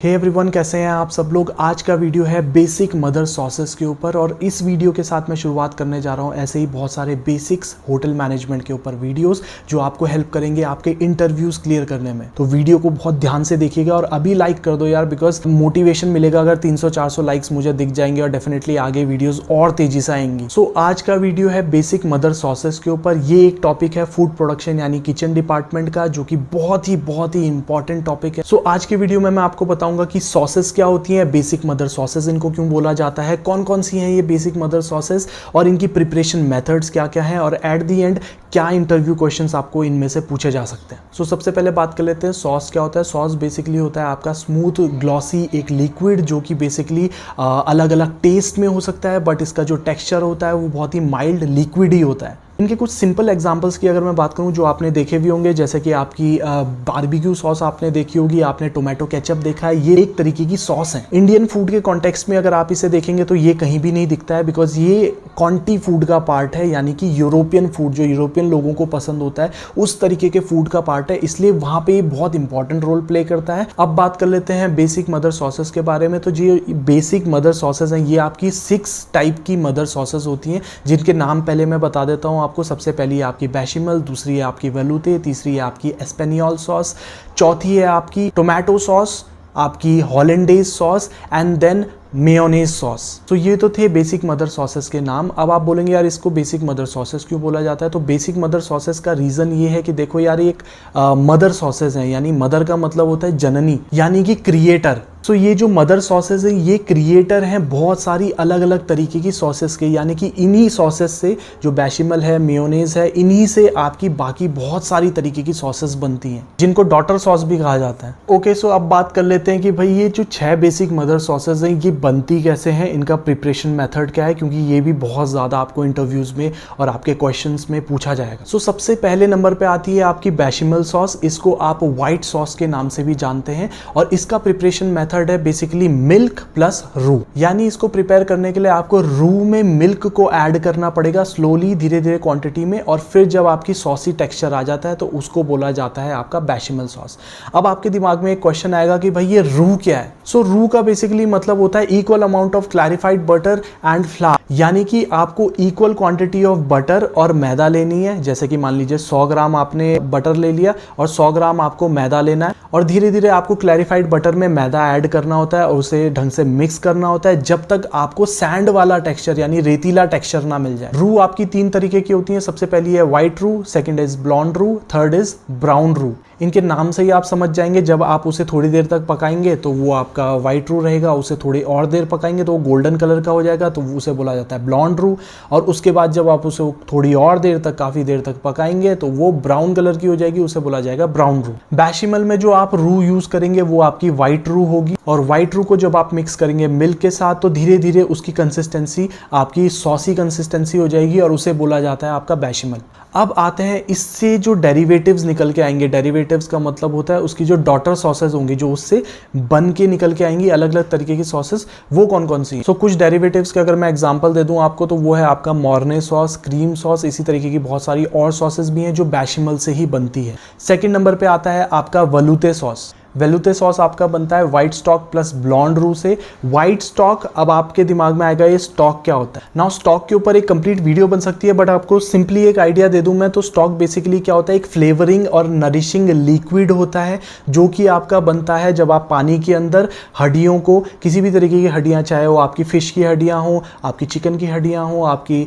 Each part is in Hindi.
हे एवरीवन, कैसे हैं आप सब लोग। आज का वीडियो है बेसिक मदर सॉसेस के ऊपर और इस वीडियो के साथ मैं शुरुआत करने जा रहा हूं ऐसे ही बहुत सारे बेसिक्स होटल मैनेजमेंट के ऊपर वीडियोस जो आपको हेल्प करेंगे आपके इंटरव्यूज क्लियर करने में। तो वीडियो को बहुत ध्यान से देखिएगा और अभी लाइक कर दो यार, बिकॉज मोटिवेशन मिलेगा अगर 300-400 लाइक्स मुझे दिख जाएंगे और डेफिनेटली आगे वीडियोज और तेजी से आएंगी। सो आज का वीडियो है बेसिक मदर सॉसेस के ऊपर। ये एक टॉपिक है फूड प्रोडक्शन यानी किचन डिपार्टमेंट का, जो कि बहुत ही इंपॉर्टेंट टॉपिक है। सो आज के वीडियो में मैं आपको बताऊंगा कि सॉसेस क्या होती हैं, बेसिक मदर सॉसेस इनको क्यों बोला जाता है, कौन कौन सी हैं ये बेसिक मदर सॉसेस और इनकी प्रिपरेशन मेथड्स क्या क्या हैं, और एट द एंड क्या इंटरव्यू क्वेश्चंस आपको इनमें से पूछे जा सकते हैं। सो सबसे पहले बात कर लेते हैं सॉस क्या होता है। सॉस बेसिकली होता है आपका स्मूथ ग्लॉसी एक लिक्विड जो कि बेसिकली अलग अलग टेस्ट में हो सकता है, बट इसका जो टेक्सचर होता है वो बहुत ही माइल्ड लिक्विड ही होता है। इनके कुछ सिंपल एग्जांपल्स की अगर मैं बात करूं जो आपने देखे भी होंगे, जैसे कि आपकी बारबेक्यू सॉस आपने देखी होगी, आपने टोमेटो केचप देखा है, ये एक तरीके की सॉस है। इंडियन फूड के कॉन्टेक्स्ट में अगर आप इसे देखेंगे तो ये कहीं भी नहीं दिखता है, बिकॉज ये कॉन्टी फूड का पार्ट है, यानी कि यूरोपियन फूड जो यूरोपियन लोगों को पसंद होता है उस तरीके के फूड का पार्ट है, इसलिए वहां पे बहुत इंपॉर्टेंट रोल प्ले करता है। अब बात कर लेते हैं बेसिक मदर सॉसेस के बारे में। तो जो बेसिक मदर सॉसेस हैं ये आपकी 6 टाइप की मदर सॉसेस होती हैं, जिनके नाम पहले मैं बता देता हूँ आपको। सबसे पहली है आपकी बेशिमल, दूसरी है आपकी वेलुते, तीसरी है आपकी एस्पेनियोल सॉस, चौथी है आपकी टोमेटो सॉस, आपकी hollandaise sauce and then mayonnaise sauce. तो ये तो थे बेसिक मदर सॉसेस के नाम। अब आप बोलेंगे यार इसको बेसिक मदर सॉसेस क्यों बोला जाता है। तो बेसिक मदर सॉसेस का रीज़न ये है कि देखो यार, एक मदर सॉसेस हैं, यानी मदर का मतलब होता है जननी यानी कि क्रिएटर। सो ये जो मदर सॉसेस हैं ये क्रिएटर हैं बहुत सारी अलग अलग तरीके की सॉसेस के, यानी कि इन्हीं सॉसेस से जो बेशिमल है, मेयोनेज है, इन्हीं से आपकी बाकी बहुत सारी तरीके की सॉसेस बनती हैं, जिनको डॉटर सॉस भी कहा जाता है। ओके, सो अब बात कर लेते हैं कि भाई ये जो 6 बेसिक मदर सॉसेस हैं ये बनती कैसे हैं, इनका प्रिपरेशन मेथड क्या है, क्योंकि ये भी बहुत ज़्यादा आपको इंटरव्यूज़ में और आपके क्वेश्चंस में पूछा जाएगा। सो सबसे पहले नंबर पे आती है आपकी बेशिमल सॉस। इसको आप व्हाइट सॉस के नाम से भी जानते हैं और इसका प्रिपरेशन मेथड है बेसिकली मिल्क प्लस रू, यानी इसको प्रिपेयर करने के लिए आपको रू में मिल्क को ऐड करना पड़ेगा स्लोली, धीरे धीरे क्वांटिटी में, और फिर जब आपकी सॉसी टेक्सचर आ जाता है तो उसको बोला जाता है आपका बेशिमल सॉस। अब आपके दिमाग में एक क्वेश्चन आएगा कि भाई ये रू क्या है। सो रू का बेसिकली मतलब होता है equal amount of clarified butter and flower, यानी कि आपको इक्वल क्वांटिटी ऑफ बटर और मैदा लेनी है। जैसे कि मान लीजिए 100 ग्राम आपने बटर ले लिया और 100 ग्राम आपको मैदा लेना है, और धीरे धीरे आपको क्लैरिफाइड बटर में मैदा ऐड करना होता है और उसे ढंग से मिक्स करना होता है जब तक आपको सैंड वाला टेक्सचर यानी रेतीला टेक्सचर ना मिल जाए। रू आपकी 3 तरीके की होती है। सबसे पहली है व्हाइट रू, सेकंड इज ब्लॉन्ड रू, थर्ड इज ब्राउन रू। इनके नाम से ही आप समझ जाएंगे, जब आप उसे थोड़ी देर तक पकाएंगे तो वो आपका व्हाइट रू रहेगा, उसे थोड़ी और देर पकाएंगे तो वो गोल्डन कलर का हो जाएगा तो उसे बोला जाता है ब्लॉन्ड रू, और उसके बाद जब आप उसे थोड़ी और देर तक, काफ़ी देर तक पकाएंगे तो वो ब्राउन कलर की हो जाएगी, उसे बोला जाएगा ब्राउन रू। बेशिमल में जो आप रू यूज़ करेंगे वो आपकी व्हाइट रू होगी, और व्हाइट रू को जब आप मिक्स करेंगे मिल्क के साथ तो धीरे धीरे उसकी कंसिस्टेंसी आपकी सॉसी कंसिस्टेंसी हो जाएगी और उसे बोला जाता है आपका बेशिमल। अब आते हैं इससे जो डेरिवेटिव्स निकल के आएंगे। डेरिवेटिव्स का मतलब होता है उसकी जो डॉटर सॉसेस होंगी जो उससे बन के निकल के आएंगी, अलग अलग तरीके की सॉसेस, वो कौन कौन सी। सो कुछ डेरिवेटिव्स के अगर मैं एग्जांपल दे दूं आपको तो वो है आपका मॉर्ने सॉस, क्रीम सॉस, इसी तरीके की बहुत सारी और सॉसेस भी हैं जो बेशिमल से ही बनती है। सेकेंड नंबर पे आता है आपका वेलुते सॉस। वेलुते सॉस आपका बनता है व्हाइट स्टॉक प्लस ब्लॉन्ड रू से। व्हाइट स्टॉक, अब आपके दिमाग में आएगा ये स्टॉक क्या होता है। नाउ स्टॉक के ऊपर एक कंप्लीट वीडियो बन सकती है, बट आपको सिंपली एक आइडिया दे दूं मैं तो स्टॉक बेसिकली क्या होता है, एक फ्लेवरिंग और नरिशिंग लिक्विड होता है जो कि आपका बनता है जब आप पानी के अंदर हड्डियों को, किसी भी तरीके की हड्डियां, चाहे वो आपकी फिश की हड्डियां हो, आपकी चिकन की हड्डियां हो, आपकी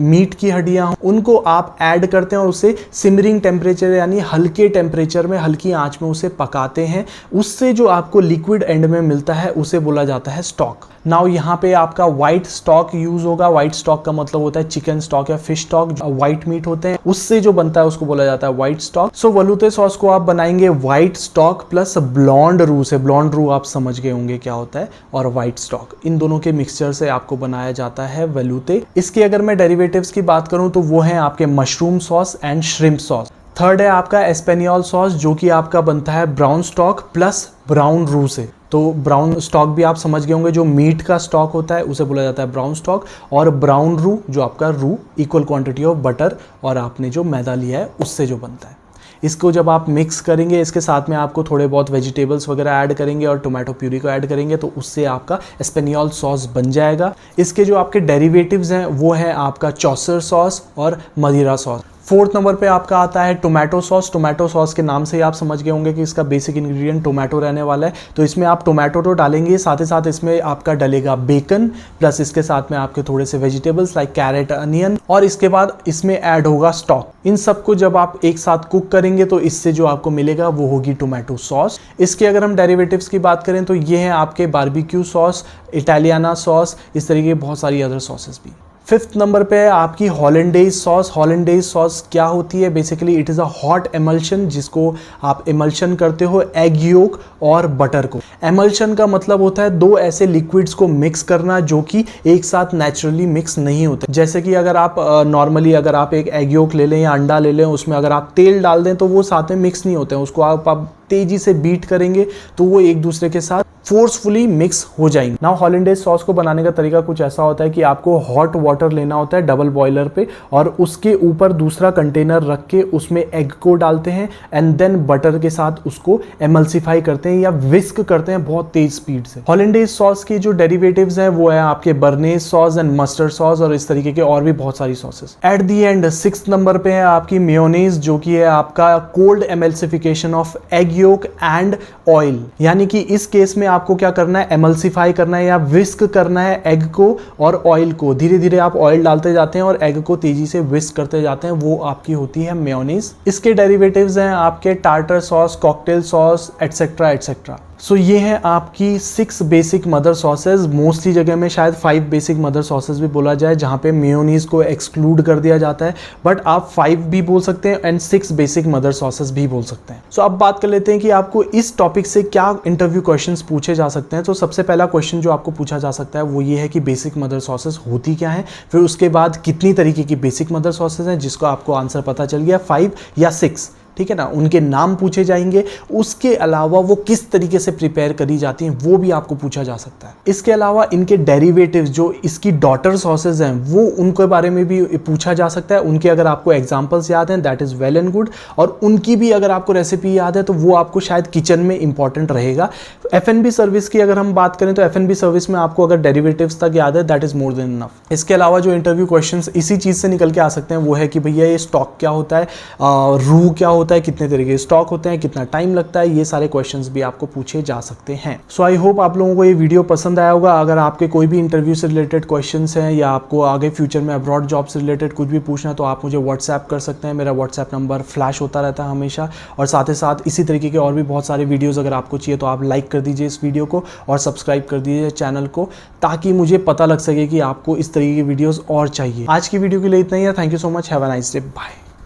मीट की हड्डियां हो, उनको आप ऐड करते हैं और उसे सिमरिंग टेम्परेचर यानी हल्के टेम्परेचर में, हल्की आंच में उसे पकाते हैं। उससे जो आपको लिक्विड एंड में मिलता है उसे बोला जाता है स्टॉक। नाउ यहाँ पे आपका व्हाइट स्टॉक यूज होगा। व्हाइट स्टॉक का मतलब होता है चिकन स्टॉक या फिश स्टॉक, जो व्हाइट मीट होते हैं उससे जो बनता है उसको बोला जाता है व्हाइट स्टॉक। सो वेलुते सॉस को आप बनाएंगे व्हाइट स्टॉक प्लस ब्लॉन्ड रू से। ब्लॉन्ड रू आप समझ गए होंगे क्या होता है, और व्हाइट स्टॉक, इन दोनों के मिक्सचर से आपको बनाया जाता है वेलुते। इसके अगर मैं डेरिवेटिव्स की बात करूं तो वो है आपके mushroom sauce and shrimp sauce. Third है आपका एस्पेनियोल सॉस जो कि आपका बनता है ब्राउन स्टॉक प्लस ब्राउन रू से। तो ब्राउन स्टॉक भी आप समझ गए होंगे, जो मीट का स्टॉक होता है उसे बोला जाता है ब्राउन स्टॉक, और ब्राउन रू जो आपका रू इक्वल क्वांटिटी ऑफ बटर और आपने जो मैदा लिया है उससे जो बनता है। इसको जब आप मिक्स करेंगे, इसके साथ में आपको थोड़े बहुत वेजिटेबल्स वगैरह ऐड करेंगे और टोमेटो प्यूरी को ऐड करेंगे तो उससे आपका एस्पेनियोल सॉस बन जाएगा। इसके जो आपके डेरिवेटिव्स हैं वो है आपका चौसर सॉस और मदिरा सॉस। फोर्थ नंबर पे आपका आता है टोमेटो सॉस। टोमेटो सॉस के नाम से ही आप समझ गए होंगे कि इसका बेसिक इंग्रेडिएंट टोमेटो रहने वाला है। तो इसमें आप टोमेटो तो डालेंगे, साथ ही साथ इसमें आपका डलेगा बेकन, प्लस इसके साथ में आपके थोड़े से वेजिटेबल्स लाइक कैरेट, अनियन, और इसके बाद इसमें ऐड होगा स्टॉक। इन सबको जब आप एक साथ कुक करेंगे तो इससे जो आपको मिलेगा वो होगी टोमेटो सॉस। इसके अगर हम डेरिवेटिव्स की बात करें तो ये हैं आपके बारबेक्यू सॉस, इटालियाना सॉस, इस तरीके की बहुत सारी अदर सॉसेस भी। फिफ्थ नंबर पे है आपकी हॉलैंडेज सॉस। हॉलैंडेज सॉस क्या होती है? Basically it is a hot emulsion, जिसको आप एमल्शन करते हो एग योक और बटर को। एमल्शन का मतलब होता है दो ऐसे लिक्विड्स को मिक्स करना जो कि एक साथ नेचुरली मिक्स नहीं होते। जैसे कि अगर आप नॉर्मली अगर आप एक एग योक ले लें या अंडा ले लें, उसमें अगर आप तेल डाल दें तो वो साथ में मिक्स नहीं होते हैं। उसको आप तेजी से बीट करेंगे तो वो एक दूसरे के साथ फोर्सफुली मिक्स हो जाएंगे। नाउ हॉलैंडेज सॉस को बनाने का तरीका कुछ ऐसा होता है कि आपको हॉट वाटर लेना होता है डबल बॉयलर पे, और उसके ऊपर दूसरा कंटेनर रख के उसमें एग को डालते हैं एंड देन बटर के साथ उसको एमल्सिफाई करते हैं या विस्क करते हैं बहुत तेज स्पीड से। हॉलैंडेज सॉस के जो डेरिवेटिव्स हैं वो है आपके Bernays sauce and mustard sauce और इस तरीके के और भी बहुत सारी sauces. At the and sixth number पे है आपकी मेयोनीज, जो कि है आपका cold emulsification of egg yolk and oil. यानी कि इस केस में आपको क्या करना है, एमल्सिफाई करना है या विस्क करना है एग को और ऑयल को। धीरे धीरे आप ऑयल डालते जाते हैं और एग को तेजी से विस्क करते जाते हैं, वो आपकी होती है मेयोनीज। इसके डेरिवेटिव्स हैं आपके tartar sauce, cocktail sauce, etcetera etcetera. So ये है आपकी 6 बेसिक मदर सॉसेज। मोस्टली जगह में शायद 5 बेसिक मदर सॉसेज भी बोला जाए, जहाँ पे मेयोनीज को एक्सक्लूड कर दिया जाता है, बट आप 5 भी बोल सकते हैं एंड 6 बेसिक मदर सॉसेज भी बोल सकते हैं। सो अब बात कर लेते हैं कि आपको इस टॉपिक से क्या इंटरव्यू क्वेश्चंस पूछे जा सकते हैं। तो सबसे पहला क्वेश्चन जो आपको पूछा जा सकता है वो ये है कि बेसिक मदर सॉसेज होती क्या है, फिर उसके बाद कितनी तरीके की बेसिक मदर सॉसेज हैं, जिसको आपको आंसर पता चल गया 5 या 6, ठीक है ना, उनके नाम पूछे जाएंगे। उसके अलावा वो किस तरीके से प्रिपेयर करी जाती हैं वो भी आपको पूछा जा सकता है। इसके अलावा इनके डेरिवेटिव्स जो इसकी डॉटर सॉसेज हैं वो उनके बारे में भी पूछा जा सकता है। उनके अगर आपको एग्जांपल्स याद हैं that is well and good, और उनकी भी अगर आपको रेसिपी याद है तो वो आपको शायद किचन में इंपॉर्टेंट रहेगा। F&B सर्विस की अगर हम बात करें तो F&B सर्विस में आपको अगर डेरिवेटिव्स तक याद है that is more than enough. इसके अलावा जो इंटरव्यू क्वेश्चंस इसी चीज़ से निकल के आ सकते हैं वो है कि भैया ये स्टॉक क्या होता है, रू क्या होता है, कितने तरीके के स्टॉक होते हैं, कितना टाइम लगता है, ये सारे क्वेश्चंस भी आपको पूछे जा सकते हैं। सो आई होप आप लोगों को ये वीडियो पसंद आया होगा। अगर आपके कोई भी इंटरव्यू से रिलेटेड क्वेश्चंस हैं या आपको आगे फ्यूचर में अब्रॉड जॉब से रिलेटेड कुछ भी पूछना है तो आप मुझे व्हाट्सएप कर सकते हैं। मेरा व्हाट्सएप नंबर फ्लैश होता रहता है हमेशा, और साथ ही साथ इसी तरीके के और भी बहुत सारे वीडियोज़ अगर आपको चाहिए तो आप लाइक कर दीजिए इस वीडियो को और सब्सक्राइब कर दीजिए चैनल को, ताकि मुझे पता लग सके कि आपको इस तरीके की वीडियोज़ और चाहिए। आज की वीडियो के लिए इतना ही है। Thank you so much, have a nice day, bye.